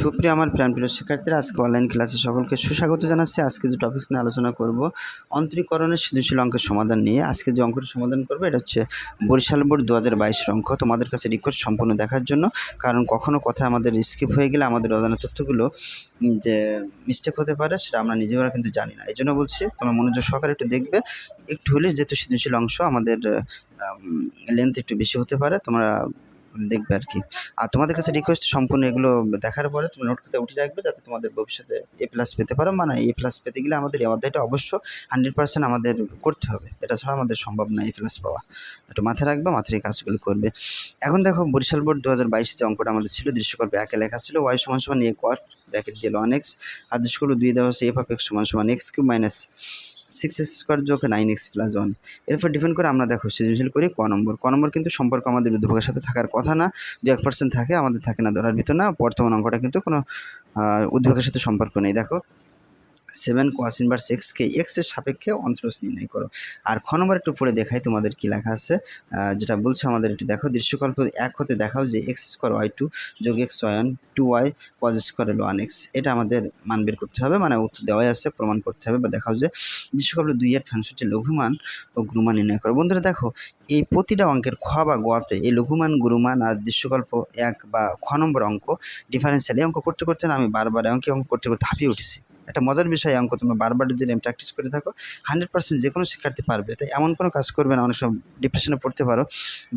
সুপ্রিয় আমার প্রিয় শিক্ষার্থীরা, আজকে অনলাইন ক্লাসে সকলকে সুস্বাগত জানাচ্ছি। আজকে যে টপিকস নিয়ে আলোচনা করব, অন্তরীকরণের সৃজনশীল অঙ্কের সমাধান নিয়ে। আজকে যে অঙ্কটি সমাধান করবো এটা হচ্ছে বরিশাল বোর্ড 2022 অঙ্ক। তোমাদের কাছে রিকোয়েস্ট সম্পূর্ণ দেখার জন্য, কারণ কখনো কথা আমাদের স্কিপ হয়ে গেলে আমাদের অজানা তথ্যগুলো যে মিস্টেক হতে পারে সেটা আমরা নিজেরা কিন্তু জানি না। এই জন্য বলছি তোমরা মনোযোগ সহকারে একটু দেখবে। একটু হলে যেহেতু সৃজনশীল অংশ আমাদের লেন্থ একটু বেশি হতে পারে, তোমরা দেখবে আর কি। আর তোমাদের কাছে রিকোয়েস্ট, সম্পূর্ণ এগুলো দেখার পরে তুমি নোট করতে উঠে রাখবে, যাতে তোমাদের ভবিষ্যতে A+ পেতে পারো। মানে A+ পেতে গেলে আমাদের এই অধ্যায়টা অবশ্য 100% আমাদের করতে হবে, এটা ছাড়া আমাদের সম্ভব না A+ পাওয়া। একটু মাথায় রাখবে, মাথায় এই কাজগুলো করবে। এখন দেখো, বরিশাল বোর্ড 2022 যে অঙ্কটা আমাদের ছিল, দৃশ্যকল্পে একে লেখা ছিল y = a cot ব্র্যাকেট দিয়ে ln x, আর দৃশ্যকল্প 2 দেওয়া হচ্ছে f(x) = x³ - 6x² + 9x + 1। এরপর ডিপেন্ড করে আমরা দেখো সৃজনশীল করি ক নম্বর কিন্তু সম্পর্ক আমাদের উদ্দীপকের সাথে থাকার কথা না। 2-1% থাকে, আমাদের থাকে না, ধরার ভিতর না। বর্তমান অঙ্কটা কিন্তু কোনো উদ্দীপকের সাথে সম্পর্ক নেই। দেখো 7 cos ইনভার্স x কে x এর সাপেক্ষে অন্তরজ নির্ণয় করো। আর খ নম্বর একটু পড়ে দেখাই তোমাদের কি লেখা আছে, যেটা বলছে আমাদের একটু দেখো। দৃশ্যকল্প 1 হতে দেখাও যে x² y2 + x y1 2y cos² ln x। এটা আমাদের মান বের করতে হবে, মানে উত্তর দেওয়াই আছে, প্রমাণ করতে হবে। বা দেখাও যে দৃশ্যকল্প 2 এর ফাংশনটি লঘুমান ও গুরুমান নির্ণয় করো। বন্ধুরা দেখো, এই প্রতিটা অঙ্কের খ বা গতে এই লঘুমান, গুরুমান আর দৃশ্যকল্প 1 বা খ নম্বর অঙ্ক ডিফারেন্সিয়াল এই অঙ্ক করতে করতে না আমি বারবার অঙ্ক করতে করতে হাঁপিয়ে উঠেছি। একটা মজার বিষয়, অঙ্ক তোমরা বারবার যদি প্র্যাকটিস করে থাকো 100% যে কোনো শিক্ষার্থী পারবে। তাই এমন কোনো কাজ করবে না। অনেক সময় ডিপ্রেশনে পড়তে পারো,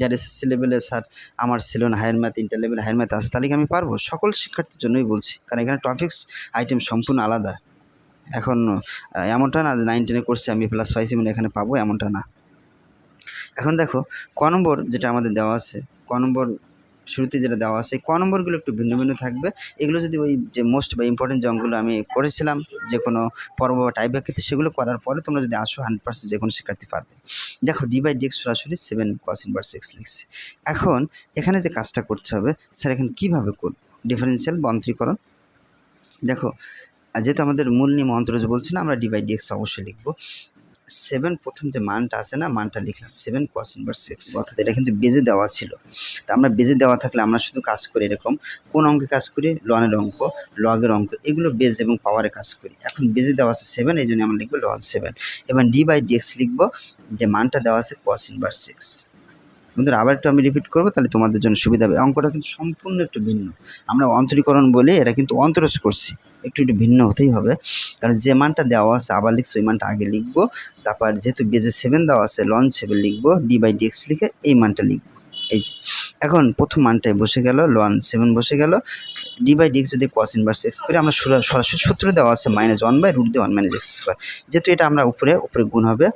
যার এসএসসি লেভেলে স্যার আমার ছিল না হায়ার ম্যাথ, ইন্টার লেভেলে হায়ার ম্যাথ আছে, তাহলে কি আমি পারবো? সকল শিক্ষার্থীর জন্যই বলছি, কারণ এখানে টপিক্স আইটেম সম্পূর্ণ আলাদা। এখন এমনটা না যে 9-10 করছে আমি A+ পাইছি মানে এখানে পাবো, এমনটা না। এখন দেখো ক নম্বর যেটা আমাদের দেওয়া আছে, ক নম্বর শুরুতে যেটা দেওয়া আছে, ক নম্বরগুলো একটু ভিন্ন ভিন্ন থাকবে। এগুলো যদি ওই যে মোস্ট বা ইম্পর্টেন্ট যে অঙ্কগুলো আমি করেছিলাম যে কোনো পর্ব বা টাইব্রেকারে, সেগুলো করার পরে তোমরা যদি আসো 100% যে কোনো শিক্ষার্থী পারবে। দেখো d/dx সরাসরি 7 cos ইনভার্স x লিখছে। এখন এখানে যে কাজটা করতে হবে, স্যার এখানে কীভাবে করব? ডিফারেন্সিয়াল বা অন্তরীকরণ। দেখো, যেহেতু আমাদের মূল নিয়ম অন্তরজ বলছে না, আমরা d/dx অবশ্যই লিখবো। 7 প্রথম যে মানটা আছে না, মানটা লিখলাম 7 cos ইনভার্স x, অর্থাৎ এটা কিন্তু বেজে দেওয়া ছিল। তা আমরা বেজে দেওয়া থাকলে আমরা শুধু কাজ করি এরকম, কোন অঙ্কে কাজ করি? লনের অঙ্ক, লগের অঙ্ক, এগুলো বেজ এবং পাওয়ারে কাজ করি। এখন বেজে দেওয়া আছে 7, এই জন্য আমরা লিখবো ln 7। এবার d/dx লিখবো, যে মানটা দেওয়া আছে cos ইনভার্স x। বন্ধুরা আবার একটু আমি রিপিট করবো, তাহলে তোমাদের জন্য সুবিধা হবে। অঙ্কটা কিন্তু সম্পূর্ণ একটু ভিন্ন, আমরা অন্তরীকরণ বলে এটা কিন্তু অন্তরজ করছি, একটু ভিন্ন হতেই হবে। কারণ যে মানটা দেওয়া আছে আবার লিখছি, ওই মানটা আগে লিখবো। তারপর যেহেতু বেজে 7 দেওয়া আছে, ln 7 লিখবো, d/dx লিখে এই মানটা লিখবো। এই যে এখন প্রথম মানটাই বসে গেল, ln 7 বসে গেল। d/dx যদি cos ইনভার্স x করি, আমরা সরাসরি সূত্র দেওয়া আছে -1/√1 - x²। যেহেতু এটা আমরা উপরে গুণ হবে,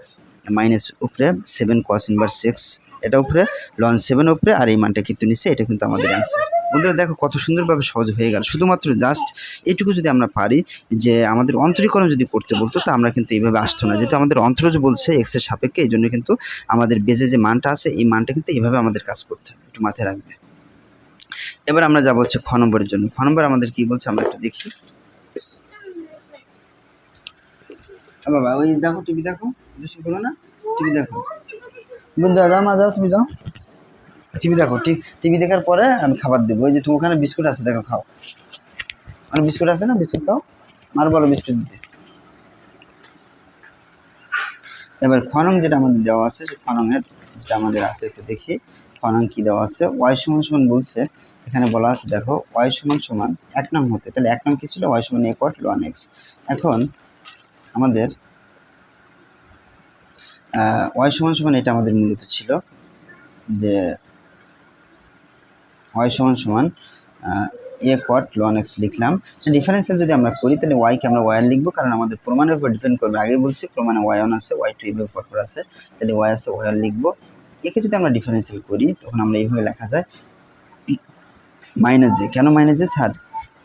মাইনাস উপরে 7 cos ইনভার্স x, এটা উপরে ln 7 উপরে, আর এই মানটা কিন্তু নিচে। এটা কিন্তু আমাদের অ্যান্সার। বন্ধুরা দেখো কত সুন্দরভাবে সহজ হয়ে গেল। শুধুমাত্র জাস্ট এইটুকু যদি আমরা পারি, যে আমাদের অন্তরীকরণ যদি করতে বলতো, তা আমরা কিন্তু এইভাবে আসতো না। যেহেতু আমাদের অন্তরজ বলছে x এর সাপেক্ষে, এই জন্য কিন্তু আমাদের বেজে যে মানটা আছে, এই মানটা কিন্তু এইভাবে আমাদের কাজ করতে হবে, একটু মাথায় রাখবে। এবার আমরা যাবো হচ্ছে খ নম্বরের জন্য। খ নম্বর আমাদের কি বলছে আমরা একটু দেখি। বাবা ওই দেখো, টিভি দেখো, কিছু বলো না, টিভি দেখো। বন্ধুরা যাও, মা যাও, তুমি যাও, টিভি দেখো। টিভি দেখার পরে আমি খাবার দেবো। ওই যে তুমি ওখানে বিস্কুট আছে, দেখো, খাও। মানে বিস্কুট আছে না, বিস্কুট খাও। আর বলো বিস্কুট দিতে। এবার খ নং যেটা আমাদের দেওয়া আছে, সে খ নংয়ের যেটা আমাদের আছে একটু দেখি। খ নং কি দেওয়া আছে? y = বলছে, এখানে বলা আছে দেখো y = 1 নং হতে, তাহলে 1 নং কি ছিল? y = a cot ln x। এখন আমাদের y = এটা আমাদের মূলত ছিল যে y = a cot ln x লিখলাম। ডিফারেন্সিয়াল যদি আমরা করি, তাহলে y কে আমরা y আর লিখবো, কারণ আমাদের প্রমাণের উপর ডিপেন্ড করবে। আগে বলছি প্রমাণে y1 আছে, y2 এইভাবে পরপর আছে, তাহলে y আছে, y আর লিখবো। একে যদি আমরা ডিফারেন্সিয়াল করি, তখন আমরা এইভাবে লেখা যায় -j। কেন -j স্যার?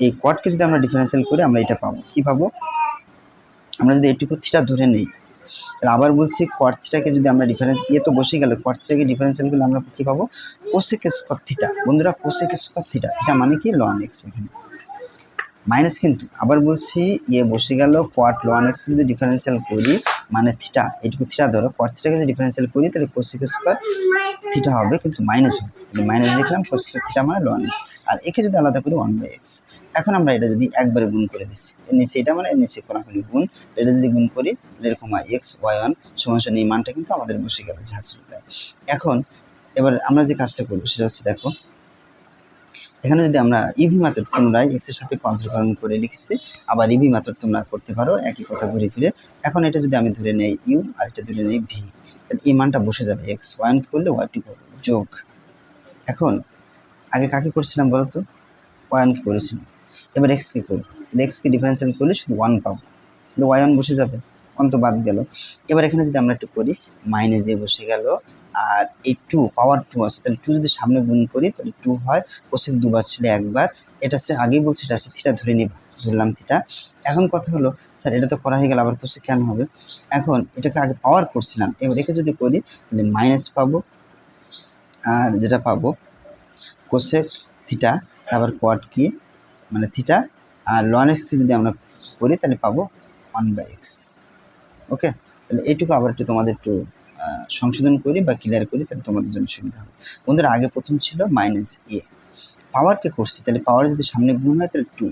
এই কটকে যদি আমরা ডিফারেন্সিয়াল করি, আমরা এটা পাবো। কি পাবো? আমরা যদি এটুকু থিটা ধরে নেই, আবার বলছি cot থিটাকে যদি আমরা ডিফারেন্স, তো বসে গেল, cot থিটাকে ডিফারেন্সিয়াল করলে আমরা কি পাবো? cosec square theta. বন্ধুরা cosec স্কয়ার থিটা, থিটা মানে কি? ln x। এখানে মাইনাস, কিন্তু আবার বলছি বসে গেল, cot ln x যদি ডিফারেন্সিয়াল করি, মানে থিটা, এটুকু থিটা ধরো, cot থিটাকে যদি ডিফারেন্সিয়াল করি, তাহলে cosec স্কয়ার থিটা হবে কিন্তু মাইনাস হবে, মাইনাস লিখলাম কোসেক থিটা মানে লন এক্স, আর একে যদি আলাদা করি 1/x। এখন আমরা এটা যদি একবারে গুণ করে দিচ্ছি, এর নিচে এটা মানে এর নিচে কোনাকুনি গুণ, এটা যদি গুণ করি এরকম হয় এক্স ওয়াই ওয়ান সমান সমান এই মানটা কিন্তু আমাদের বসে গেল যা ছিল তাই। এখন এবার আমরা যে কাজটা করবো সেটা হচ্ছে দেখো এখানে যদি আমরা ইভি মেথড পুনরায় এক্স এর সাপেক্ষে অন্তরীকরণ করে লিখছি, আবার ইভি মেথড তোমরা করতে পারো একই কথা ঘুরে ফিরে। এখন এটা যদি আমি ধরে নেই ইউ আর এটা ধরে নেই ভি, তাহলে এই মানটা বসে যাবে এক্স ওয়ান করলে ওয়াই টু করবো যোগ। এখন আগে কাকে করছিলাম বলতো, ওয়ানকে করেছিলাম, এবার এক্সকে করবো, এক্সকে ডিফারেন্সিয়াল করলে শুধু ওয়ান পাবো, ওয়াই ওয়ান বসে যাবে, ওয়ান তো বাদ গেল। এবার এখানে যদি আমরা একটু করি মাইনাস দিয়ে বসে গেল, আর এই টু পাওয়ার টু আছে, তাহলে টু যদি সামনে গুণ করি তাহলে টু হয়, কোসেক দুবার ছিল একবার, এটা সে আগেই বলছে এটা আছে থিটা ধরে নিবা, ধরলাম থিটা। এখন কথা হলো স্যার এটা তো করা হয়ে গেল, আবার কোসেক কেন হবে? এখন এটাকে আগে পাওয়ার করছিলাম, এবার একে যদি করি তাহলে মাইনাস পাবো, আর যেটা পাবো কোসেক থিটা, তারপর কোয়াট কি মানে থিটা, আর লন এক্স যদি আমরা করি তাহলে পাবো 1/x। ওকে, তাহলে এইটুকু আবার একটু তোমাদের একটু সংশোধন করি বা ক্লিয়ার করি, তাহলে তোমাদের জন্য সুবিধা হবে। বন্ধুরা আগে প্রথম ছিল মাইনাস এ, পাওয়ারকে করছি, তাহলে পাওয়ার যদি সামনে গুণ হয় তাহলে টু,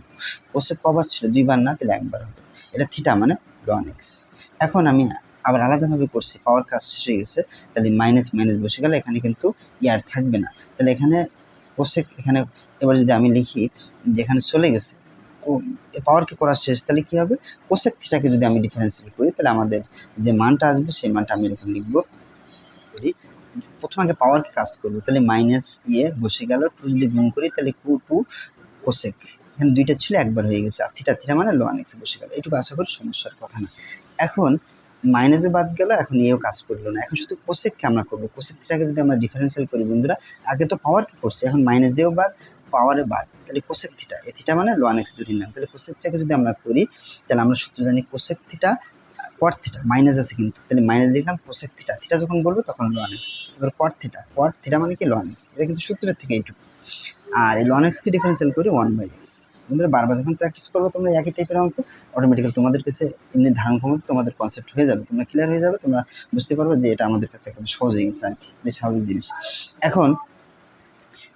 কোসেক কবার ছিল দুইবার না, তাহলে একবার হবে, এটা থিটা মানে লন এক্স। এখন আমি আবার আলাদাভাবে করছি, পাওয়ার কাজ শেষ হয়ে গেছে, তাহলে মাইনাস মাইনাস বসে গেলে এখানে কিন্তু ইয়ার থাকবে না, তাহলে এখানে কোসেক এখানে এবার যদি আমি লিখি যেখানে চলে গেছে পাওয়ারকে করা শেষ, তাহলে কি হবে কোসেক থিটাকে যদি আমি ডিফারেন্সিয়েট করি তাহলে আমাদের যে মানটা আসবে সেই মানটা আমি এরকম লিখবো করি। প্রথম আগে পাওয়ারকে কাজ করবো, তাহলে মাইনাস ইয়ে বসে গেল, টু যদি গুণ করি তাহলে টু কোসেক, এখানে দুইটা ছিল একবার হয়ে গেছে, আর থিটা থিটা মানে লন এক্স বসে গেল, এইটুকু আশা করি সমস্যার কথা না। এখন মাইনাসও বাদ গেল, এখন এও কাজ করলো না, এখন শুধু কোসেককে আমরা করবো, কোসেক থিটাকে যদি আমরা ডিফারেন্সিয়াল করি বন্ধুরা, আগে তো পাওয়ারকে করছি, এখন মাইনাস দিয়েও বাদ পাওয়ারে বাদ, তাহলে কোসেক থিটা, এই থিটা মানে লন এক্স ধরে নিলাম, তাহলে কোসেক থিটাকে যদি আমরা করি তাহলে আমরা সূত্র জানি কোসেক থিটা কট থিটা, মাইনাস আছে কিন্তু, তাহলে মাইনাস লিখলাম কোসেক থিটা, থিটা যখন বলবো তখন লন এক্স, এবার কট থিটা মানে কি লন এক্স, এটা কিন্তু সূত্রের থেকে এইটুকু, আর এই লন এক্সকে ডিফারেন্সিয়াল করি 1/x। তোমরা বারবার যখন প্র্যাকটিস করবো তোমরা একই টাইপের অঙ্ক অটোমেটিক্যালি তোমাদের কাছে এমনি ধারণ ক্ষমতা তোমাদের কনসেপ্ট হয়ে যাবে, তোমরা ক্লিয়ার হয়ে যাবে, তোমরা বুঝতে পারবে যে এটা আমাদের কাছে একদম সহজ হয়ে গেছে আর কি, এটা স্বাভাবিক জিনিস। এখন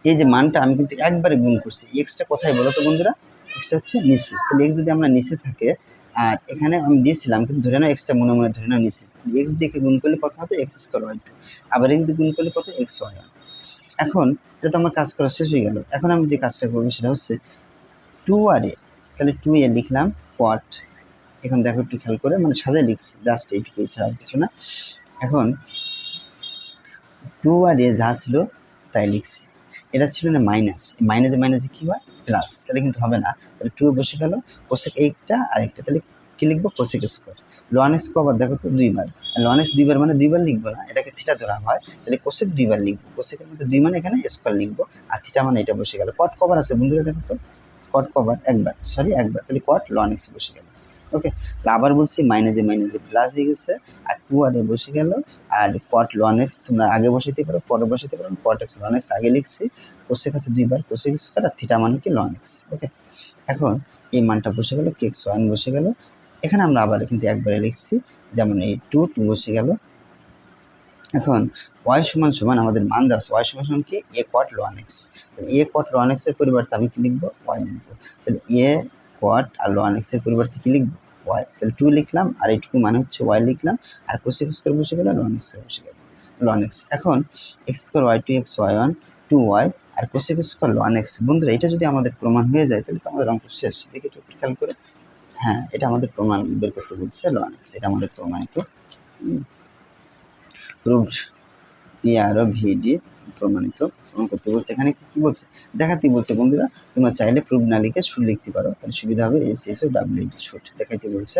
এই যে মানটা আমি কিন্তু একবারে গুণ করছি, এক্সটা কোথায় বলো তো বন্ধুরা, এক্সটা হচ্ছে নিচে, তাহলে এক্স যদি আমরা নিচে থাকে আর এখানে আমি দিয়েছিলাম কিন্তু ধরে নাও এক্সটা মনে মনে ধরে নাও নিচে, এক্স দিয়ে গুণ করলে কত হবে এক্স স্কোয়ার ওয়াই টু, আবার এক্স দিয়ে গুণ করলে কত এক্স ওয়াই ওয়ান। এখন এটা তো আমার কাজ করা শেষ হয়ে গেল, এখন আমি যে কাজটা করবো সেটা হচ্ছে টু আর এ, তাহলে টু এ লিখলাম কোয়াট, এখন দেখো একটু খেয়াল করে মানে সাজায় লিখছি জাস্ট এইটুকু ছাড়া কিছু না। এখন টু আর এ যা ছিল তাই লিখছি, এটা ছিল না মাইনাস, মাইনাসে মাইনাসে কী হয় প্লাস, তাহলে কিন্তু হবে না, তাহলে টু বসে গেল, কোসেক এইটা আরেকটা, তাহলে কী লিখবো কোসেক স্কোয়ার, লন এক্স আবার দেখো তো দুইবার, লন এক্স দুইবার মানে দুইবার লিখবো না, এটাকে থিটা ধরা হয়, তাহলে কোসেক দুইবার লিখবো, কোসেকের মধ্যে দুই মানে এখানে স্কোয়ার লিখবো, আর থিটা মানে এটা বসে গেল, কট কভার আছে বন্ধুরা দেখো তো, কট কভার একবার একবার, তাহলে কট লন এক্স বসে গেল। ওকে, আবার বলছি মাইনাসে মাইনাসে প্লাস হয়ে গেছে, আর টু আর এ বসে গেল, আর কট লন এক্স তোমরা আগে বসাইতে পারো পরে বসাইতে পারো, কট এক্স লন এক্স আগে লিখছি, কোসেক আছে দুইবার কোসেক স্কোয়ার, আর থিটা মানে কি লন এক্স। ওকে, এখন এই মানটা বসে গেল, কে এক্স ওয়ান বসে গেল, এখানে আমরা আবার কিন্তু একবারে লিখছি, যেমন এই টু বসে গেল। এখন ওয়াই সমান সমান আমাদের মান দেওয়া আছে, ওয়াই সমান সমান কি এ কোয়াট লন এক্স, এ কোয়াট লন এক্স এর পরিবর্তে আমি কি লিখবো ওয়াই লিখবো, তাহলে এ কোয়াট আর লন এক্স এর পরিবর্তে কি লিখবো ওয়াই, তাহলে টু লিখলাম আর এইটুকু মানে হচ্ছে ওয়াই লিখলাম, আর কোসেক স্কোয়ার বসে গেল লন এক্স বসে গেল লন এক্স। এখন X square Y two X Y one two Y আর কোসেক স্কোয়ার লন এক্স, বন্ধুরা এটা যদি আমাদের প্রমাণ হয়ে যায় তাহলে তো আমাদের অঙ্ক শেষ, দেখে একটু খেয়াল করে, হ্যাঁ এটা আমাদের প্রমাণ বের করতে বলছে লন এক্স, এটা আমাদের প্রমাণিত প্রুভড পিআরও ভিডি প্রমাণিত প্রমাণ করতে বলছে, এখানে কি বলছে দেখাতে বলছে বন্ধুরা, তোমরা চাইলে প্রুভ না লিখে শুট লিখতে পারো, তাহলে সুবিধা হবে, এসএসও ডাব্লিউডি শুট দেখাইতে বলছে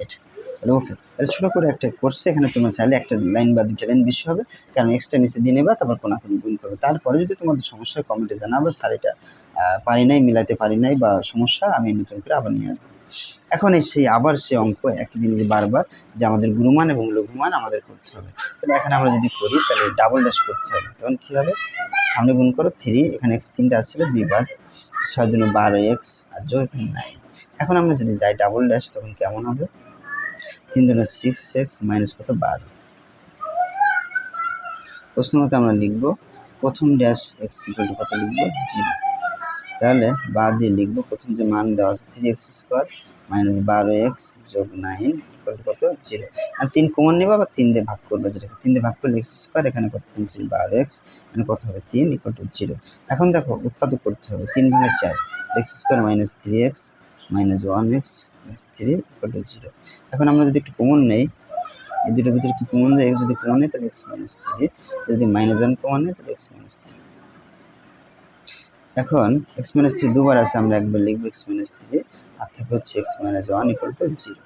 এটা। তাহলে ওকে, তাহলে ছোটো করে একটা করছে, এখানে তোমরা চাইলে একটা লাইন বা দুইটা লাইন বেশি হবে, কারণ এক্সট্রা নিচে দিয়ে নেবা, তারপর কোনাকুনি গুণ করবে, তারপরে যদি তোমাদের সমস্যা কমেন্টে জানাবো স্যার এটা পারি নাই মিলাতে পারি নাই বা সমস্যা, আমি নতুন করে আবার নিয়ে আসবো। এখন সেই আবার সেই অঙ্ক একই জিনিস বারবার, যে আমাদের গুরুমান এবং লঘুমান আমাদের করতে হবে, তাহলে এখানে আমরা যদি করি তাহলে ডাবল ড্যাশ করতে হবে, তখন কী হবে সামনে গুণ করো থ্রি, এখানে এক্স তিনটা আসছিল দুইবার, 6 দুগুণে 12 এক্স আর যোগ এখানে 9, এখন আমরা যদি যাই ডাবল ড্যাশ তখন কেমন হবে 3 দুগুণে 6 এক্স মাইনাস কত 12, প্রশ্ন মতো আমরা লিখবো প্রথম ড্যাশ এক্স ইকুয়াল টু কত লিখবো 0। তাহলে বা দিয়ে লিখবো প্রথম যে মান দেওয়া আছে 3x স্কোয়ার মাইনাস 12x যোগ 9 ইকুয়াল টু কত 0। আর 3 কমন নেবা বা 3 দিয়ে ভাগ করবে, যেটাকে 3 দিয়ে ভাগ করলে x স্কোয়ার, এখানে কত 3 ছিল 12x, এখানে কত হবে 3 ইকুয়াল টু 0। এখন দেখো উৎপাদক করতে হবে 3 ভাঙে 4 x square minus 3x minus 1x plus 3 equal to 0। এখন আমরা যদি একটু কমন নেই, এই দুটোর ভিতরে কি কমন যায়, x যদি কমন নেই তাহলে x মাইনাস 3, যদি মাইনাস 1 কমন নেই তাহলে x মাইনাস 3। এখন x মাইনাস 3 দুবার আছে, আমরা একবার লিখবো x মাইনাস 3 আর থাকে হচ্ছে x মাইনাস 1 ইকুয়াল টু 0।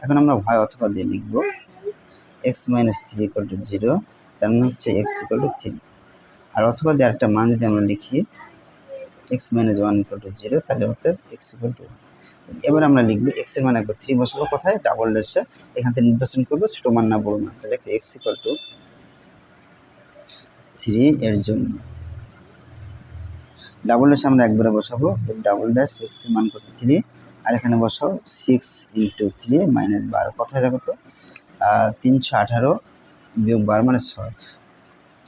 এখন আমরা হয় অথবা দিয়ে লিখবো x মাইনাস 3 ইকুয়াল টু 0, তার মানে হচ্ছে x ইকুয়াল টু 3। আর অথবা দিয়ে আরেকটা মান যদি আমরা লিখি x মাইনাস 1 ইকুয়াল টু 0, তাহলে হতে x ইকুয়াল টু 1। এবার আমরা লিখবো x এর মান একবার 3 বসাবো কোথায়, ডাবল ড্যাশে, এখান থেকে নির্বাচন করবো ছোট মান না বড় মান, তাহলে x ইকুয়াল টু 3 এর জন্য ডাবল ড্যাশ আমরা একবারে বসাবো, ডাবল ড্যাশ এক্স এর মান কত 3, আর এখানে বসাও 6 ইন্টু 3 মাইনাস 12 কত হয়ে যাবে, তো 318 বিয়োগ 12 মানে 6,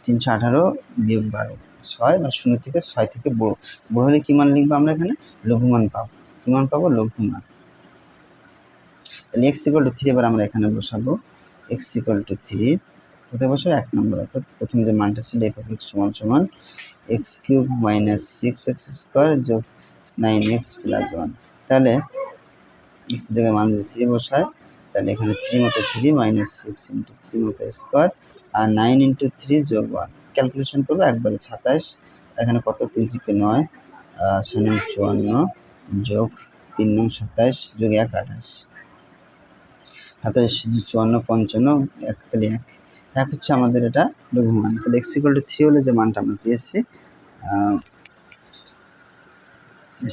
318 বিয়োগ 12 6, মানে 0 থেকে 6 থেকে বড়, বড় হলে কি মান লিখবো আমরা এখানে লঘুমান পাবো, কি মান পাবো লঘুমান। তাহলে x ইকুয়াল টু 3 এবার আমরা এখানে বসাবো x ইকুয়াল টু 3 কোথায় বসাবো 1 নম্বর, অর্থাৎ প্রথম যে মানটা ছিল f of x সমান সমান x cube minus 6x square যোগ 9x প্লাস 1। তাহলে x জায়গায় মান যদি 3 বসায়, তাহলে এখানে 3 মতো 3 মাইনাস 6 ইন্টু 3 মতো স্কোয়ার আর 9 ইন্টু 3 যোগ 1, ক্যালকুলেশন করবো একবারে 27, এখানে কত 3 থেকে 9 6 9 54 যোগ 3 9 27 যোগ 1 28, 27 54 55 1, তাহলে 1 হচ্ছে আমাদের এটা লঘুমান। তাহলে x ইকুয়াল টু 3 হলে যে মানটা আমরা পেয়েছি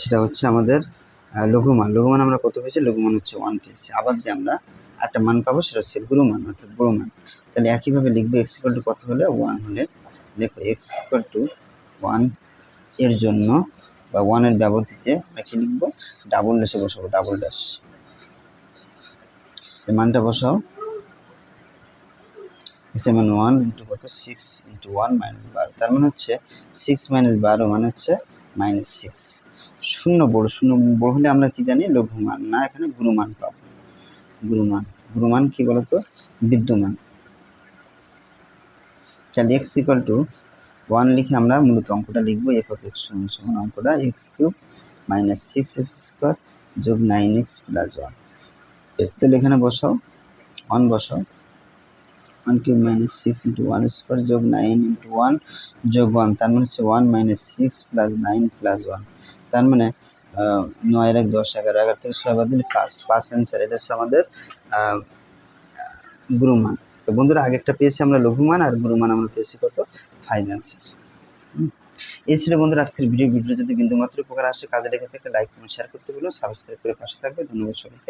সেটা হচ্ছে আমাদের লঘুমান। লঘুমান আমরা কত পেয়েছি, লঘুমান হচ্ছে 1 পেয়েছি। আবার যে আমরা একটা মান পাবো সেটা হচ্ছে গুরুমান অর্থাৎ বড় মান। তাহলে একইভাবে লিখবো x ইকুয়াল টু কত হলে 1 হলে, দেখো x ইকুয়াল টু 1 এর জন্য বা 1 এর ব্যবধিতে আমরা কি লিখবো ডাবল ড্যাশে বসাবো, ডাবল ড্যাশ এই মানটা বসাও যেমন 1 ইন্টু কত 6 ইন্টু 1 মাইনাস 12, তার মানে হচ্ছে 6 মাইনাস 12 মানে হচ্ছে মাইনাস 6। শূন্য বড় হলে আমরা কি জানি লঘুমান, না এখানে গুরুমান পাবো, গুরুমান। গুরুমান কি বলতো বিদ্যমান। তাহলে x ইকুয়াল টু 1 লিখে আমরা মূলত অঙ্কটা লিখবো f of x সমান সমান অঙ্কটা x cube minus 6x square যোগ 9x প্লাস 1। তাহলে এখানে বসাও 1 বসাও, 1 কিউব মাইনাস 6 ইন্টু 1 স্কোয়ার যোগ 9 ইন্টু 1 যোগ 1, তার মানে হচ্ছে 1 মাইনাস 6 প্লাস 9 প্লাস 1, তার মানে 9 1 10 11 11 থেকে 6 বাদ দিলে 5 অ্যান্সার। এটা হচ্ছে আমাদের গুরুমান। তো বন্ধুরা আগে একটা পেয়েছি আমরা লঘুমান, আর গুরুমান আমরা পেয়েছি কত 5 অ্যান্সার। এই ছিল বন্ধুরা আজকের ভিডিও যদি বিন্দুমাত্র উপকার আসে কাজে লেগে থাকে লাইক এবং শেয়ার করতে বলুন, সাবস্ক্রাইব করে পাশে থাকবে। ধন্যবাদ সকলকে।